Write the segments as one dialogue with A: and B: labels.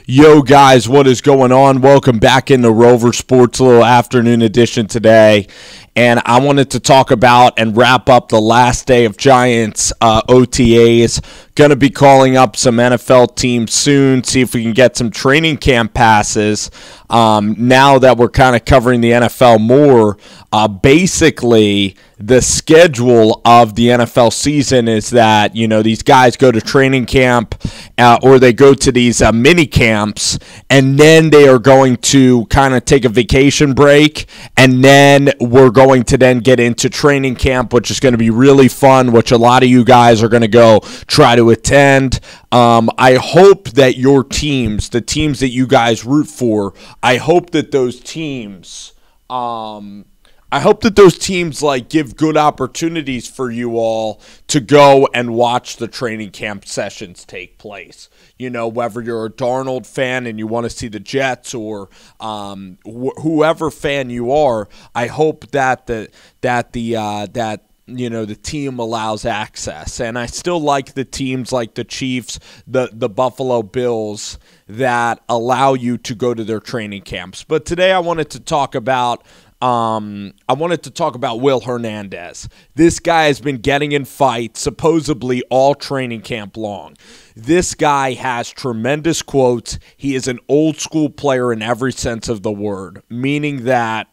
A: Yo, guys, what is going on? Welcome back into Rover Sports, a little afternoon edition today. And I wanted to talk about and wrap up the last day of Giants OTAs. Going to be calling up some NFL teams soon, see if we can get some training camp passes. Now that we're kind of covering the NFL more, basically the schedule of the NFL season is that, these guys go to training camp or they go to these mini camps, and then they are going to kind of take a vacation break, and then we're going to then get into training camp, which is going to be really fun, which a lot of you guys are going to go try to attend. I hope that your teams, the teams that you guys root for, I hope that those teams give good opportunities for you all to go and watch the training camp sessions take place. Whether you're a Darnold fan and you want to see the Jets or whoever fan you are, I hope that the team allows access. And I still like the teams like the Chiefs, the Buffalo Bills, that allow you to go to their training camps. But today I wanted to talk about Will Hernandez. This guy has been getting in fights supposedly all training camp long. This guy has tremendous quotes. He is an old school player in every sense of the word, meaning that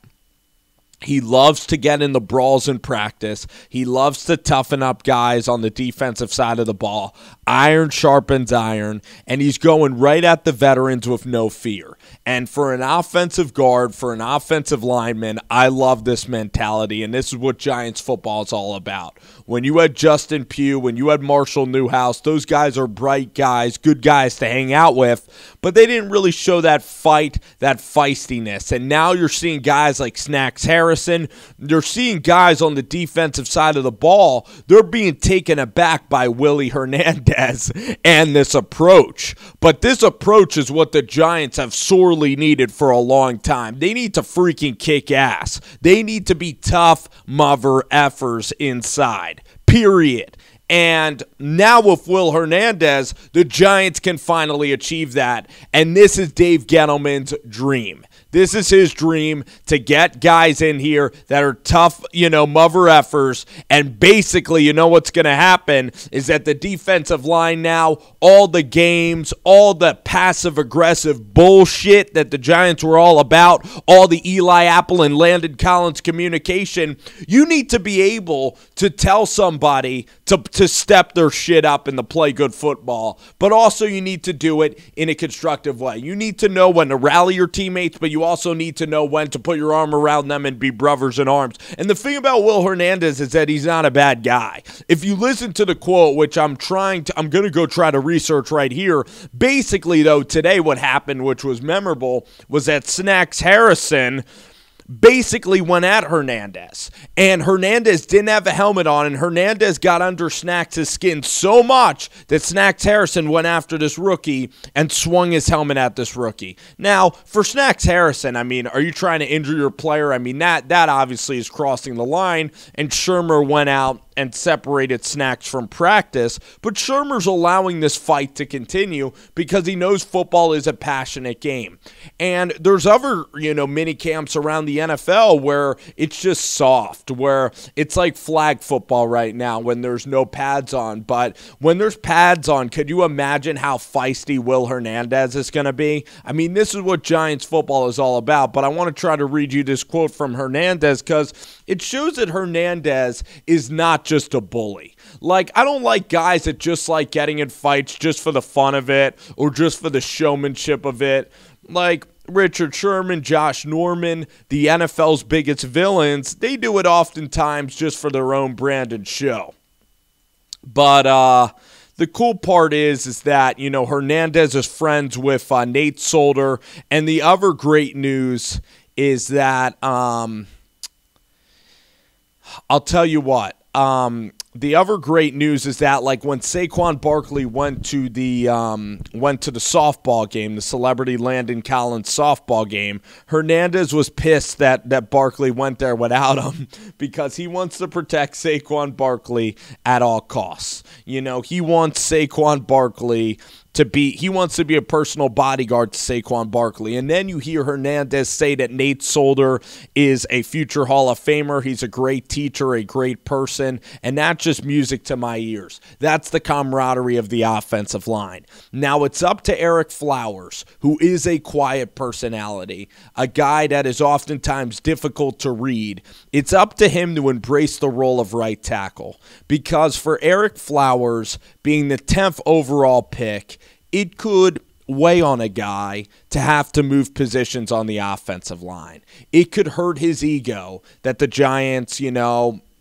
A: he loves to get in the brawls in practice. He loves to toughen up guys on the defensive side of the ball. Iron sharpens iron, and he's going right at the veterans with no fear. And for an offensive guard, for an offensive lineman, I love this mentality, and this is what Giants football is all about. When you had Justin Pugh, when you had Marshall Newhouse, those guys are bright guys, good guys to hang out with, but they didn't really show that fight, that feistiness. And now you're seeing guys like Snacks Harrison. You're seeing guys on the defensive side of the ball. They're being taken aback by Willie Hernandez and this approach. But this approach is what the Giants have sorely needed for a long time. They need to freaking kick ass. They need to be tough mother effers inside, period. And now with Will Hernandez, the Giants can finally achieve that. And this is Dave Gettleman's dream. This is his dream, to get guys in here that are tough, mother effers. And basically, what's going to happen is that the defensive line now, all the games, all the passive-aggressive bullshit that the Giants were all about, all the Eli Apple and Landon Collins communication, you need to be able to tell somebody to step their shit up and to play good football. But also you need to do it in a constructive way. You need to know when to rally your teammates, but you also need to know when to put your arm around them and be brothers in arms. And the thing about Will Hernandez is that he's not a bad guy. If you listen to the quote, which I'm going to go try to research right here. Basically, though, today what happened, which was memorable, was that Snacks Harrison basically went at Hernandez, and Hernandez didn't have a helmet on, and Hernandez got under Snacks' skin so much that Snacks Harrison went after this rookie and swung his helmet at this rookie. Now, for Snacks Harrison, are you trying to injure your player? That obviously is crossing the line, and Shermer went out and separated Snacks from practice, but Shermer's allowing this fight to continue because he knows football is a passionate game. And there's other, mini camps around the NFL where it's just soft, where it's like flag football right now when there's no pads on. But when there's pads on, could you imagine how feisty Will Hernandez is going to be? This is what Giants football is all about, but I want to try to read you this quote from Hernandez because it shows that Hernandez is not just a bully. I don't like guys that just like getting in fights just for the fun of it or just for the showmanship of it. Like Richard Sherman, Josh Norman, the NFL's biggest villains, they do it oftentimes just for their own brand and show. But the cool part is that, Hernandez is friends with Nate Solder, and the other great news is that I'll tell you what. The other great news is that, when Saquon Barkley went to the softball game, the Celebrity Landon Collins softball game, Hernandez was pissed that Barkley went there without him because he wants to protect Saquon Barkley at all costs. He wants Saquon Barkley he wants to be a personal bodyguard to Saquon Barkley. And then you hear Hernandez say that Nate Solder is a future Hall of Famer. He's a great teacher, a great person, and that's just music to my ears. That's the camaraderie of the offensive line. Now it's up to Eric Flowers, who is a quiet personality, a guy that is oftentimes difficult to read. It's up to him to embrace the role of right tackle, because for Eric Flowers, being the 10th overall pick, it could weigh on a guy to have to move positions on the offensive line. It could hurt his ego that the Giants,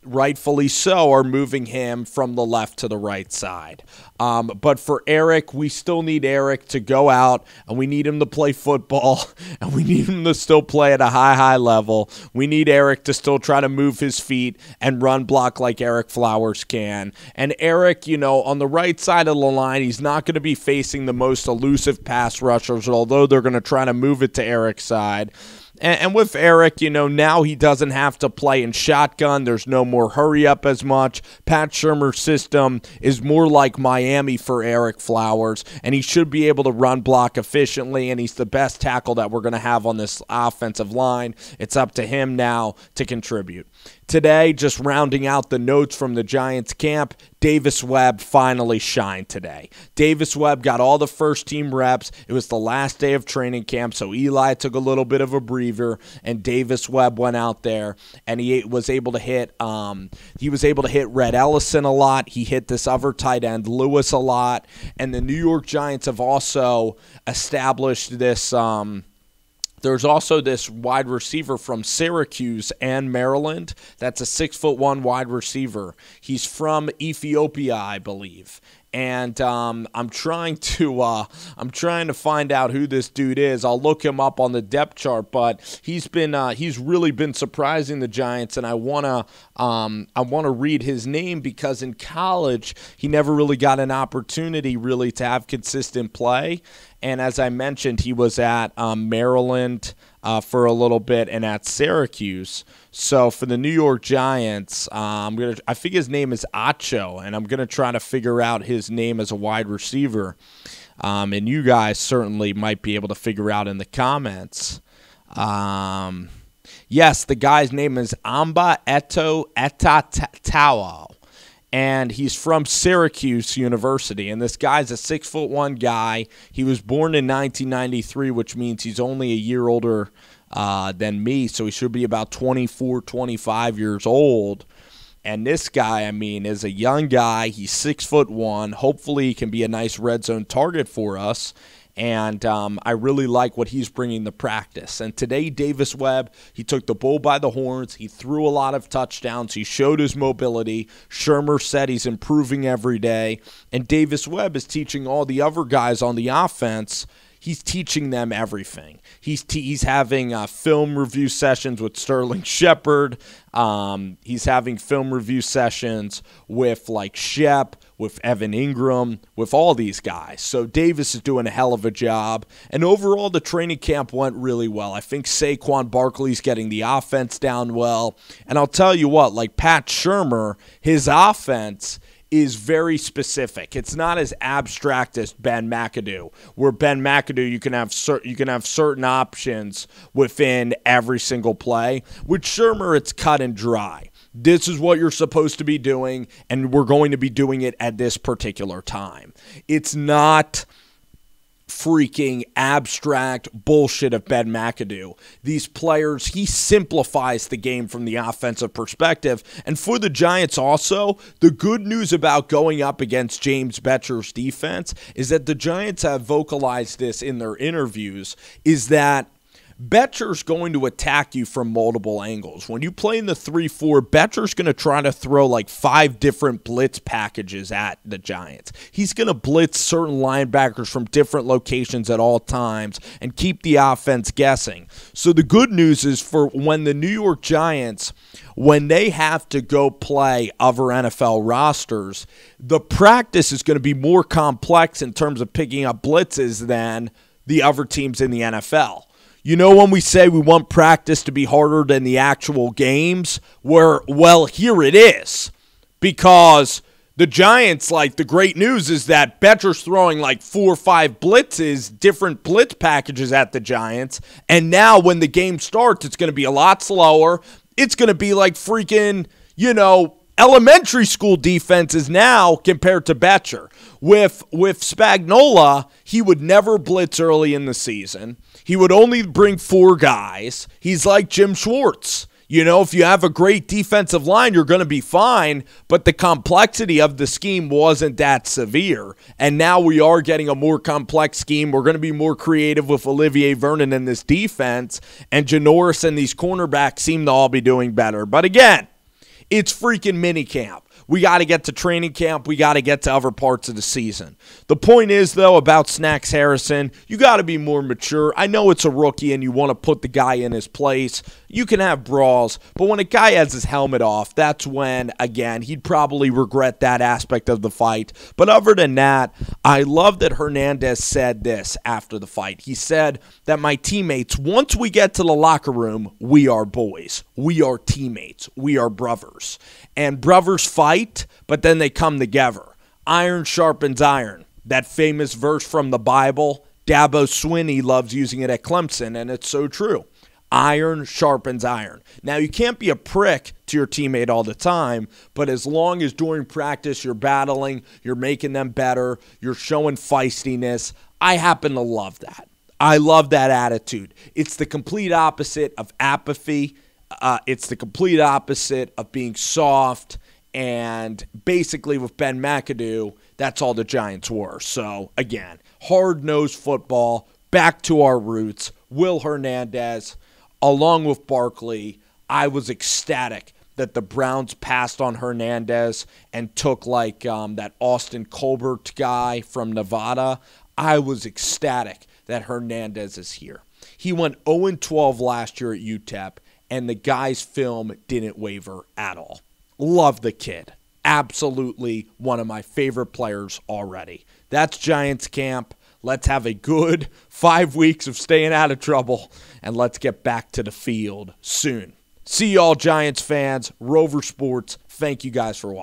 A: rightfully so, are moving him from the left to the right side. But for Eric, we still need Eric to go out, and we need him to play football, and we need him to still play at a high level. We need Eric to still try to move his feet and run block like Eric Flowers can. And Eric, on the right side of the line, he's not going to be facing the most elusive pass rushers, although they're going to try to move it to Eric's side. And with Eric, now he doesn't have to play in shotgun. There's no more hurry up as much. Pat Shurmur's system is more like Miami for Eric Flowers, and he should be able to run block efficiently, and he's the best tackle that we're going to have on this offensive line. It's up to him now to contribute. Today, just rounding out the notes from the Giants camp, Davis Webb finally shined today. Davis Webb got all the first-team reps. It was the last day of training camp, so Eli took a little bit of a breather, and Davis Webb went out there, and he was able to hit Red Ellison a lot. He hit this other tight end, Lewis, a lot. And the New York Giants have also established this there's also this wide receiver from Syracuse and Maryland. That's a 6'1" wide receiver. He's from Ethiopia, I believe. And I'm trying to find out who this dude is. I'll look him up on the depth chart, but he's really been surprising the Giants, and I wanna read his name because in college he never really got an opportunity really to have consistent play. And as I mentioned, he was at Maryland for a little bit and at Syracuse. So for the New York Giants, I think his name is Acho, and I'm gonna try to figure out his name as a wide receiver. And you guys certainly might be able to figure out in the comments. Yes, the guy's name is Amba Etou. And he's from Syracuse University. And this guy's a 6'1" guy. He was born in 1993, which means he's only a year older than me. So he should be about 24, 25 years old. And this guy, is a young guy. He's 6'1". Hopefully he can be a nice red zone target for us. And I really like what he's bringing to practice. And today, Davis Webb, he took the bull by the horns. He threw a lot of touchdowns. He showed his mobility. Shurmur said he's improving every day. And Davis Webb is teaching all the other guys on the offense. He's teaching them everything. He's having film review sessions with Sterling Shepard. He's having film review sessions with Shep, with Evan Ingram, with all these guys. So Davis is doing a hell of a job. And overall, the training camp went really well. I think Saquon Barkley's getting the offense down well. And I'll tell you what, Pat Shurmur, his offense is very specific. It's not as abstract as Ben McAdoo, where Ben McAdoo you can have certain options within every single play. With Shurmur, it's cut and dry. This is what you're supposed to be doing, and we're going to be doing it at this particular time. It's not freaking abstract bullshit of Ben McAdoo. These players, he simplifies the game from the offensive perspective. And for the Giants also, the good news about going up against James Betcher's defense is that the Giants have vocalized this in their interviews, is that Betcher's going to attack you from multiple angles. When you play in the 3-4, Betcher's going to try to throw 5 different blitz packages at the Giants. He's going to blitz certain linebackers from different locations at all times and keep the offense guessing. So the good news is for when the New York Giants, when they have to go play other NFL rosters, the practice is going to be more complex in terms of picking up blitzes than the other teams in the NFL. You know when we say we want practice to be harder than the actual games? Well, here it is. Because The Giants, like, the great news is that Betcher's throwing like 4 or 5 blitzes, different blitz packages at the Giants. And now when the game starts, it's going to be a lot slower. It's going to be like freaking, elementary school defenses now compared to Betcher. With Spagnuolo, he would never blitz early in the season. He would only bring 4 guys. He's like Jim Schwartz. If you have a great defensive line, you're going to be fine, but the complexity of the scheme wasn't that severe. And now we are getting a more complex scheme. We're going to be more creative with Olivier Vernon in this defense, and Janoris and these cornerbacks seem to all be doing better. But again, it's freaking minicamp. We got to get to training camp. We got to get to other parts of the season. The point is, though, about Snacks Harrison, you got to be more mature. I know it's a rookie and you want to put the guy in his place. You can have brawls, but when a guy has his helmet off, that's when, again, he'd probably regret that aspect of the fight. But other than that, I love that Hernandez said this after the fight. He said that my teammates, once we get to the locker room, we are boys. We are teammates. We are brothers. And brothers fight, but then they come together. Iron sharpens iron. That famous verse from the Bible, Dabo Swinney loves using it at Clemson, and it's so true. Iron sharpens iron. Now, you can't be a prick to your teammate all the time, but as long as during practice you're battling, you're making them better, you're showing feistiness, I happen to love that. I love that attitude. It's the complete opposite of apathy. It's the complete opposite of being soft. And basically with Ben McAdoo, that's all the Giants were. So, again, hard-nosed football, back to our roots. Will Hernandez, along with Barkley, I was ecstatic that the Browns passed on Hernandez and took like that Austin Colbert guy from Nevada. I was ecstatic that Hernandez is here. He went 0-12 last year at UTEP, and the guy's film didn't waver at all. Love the kid. Absolutely one of my favorite players already. That's Giants camp. Let's have a good 5 weeks of staying out of trouble, and let's get back to the field soon. See y'all, Giants fans. Rover Sports, thank you guys for watching.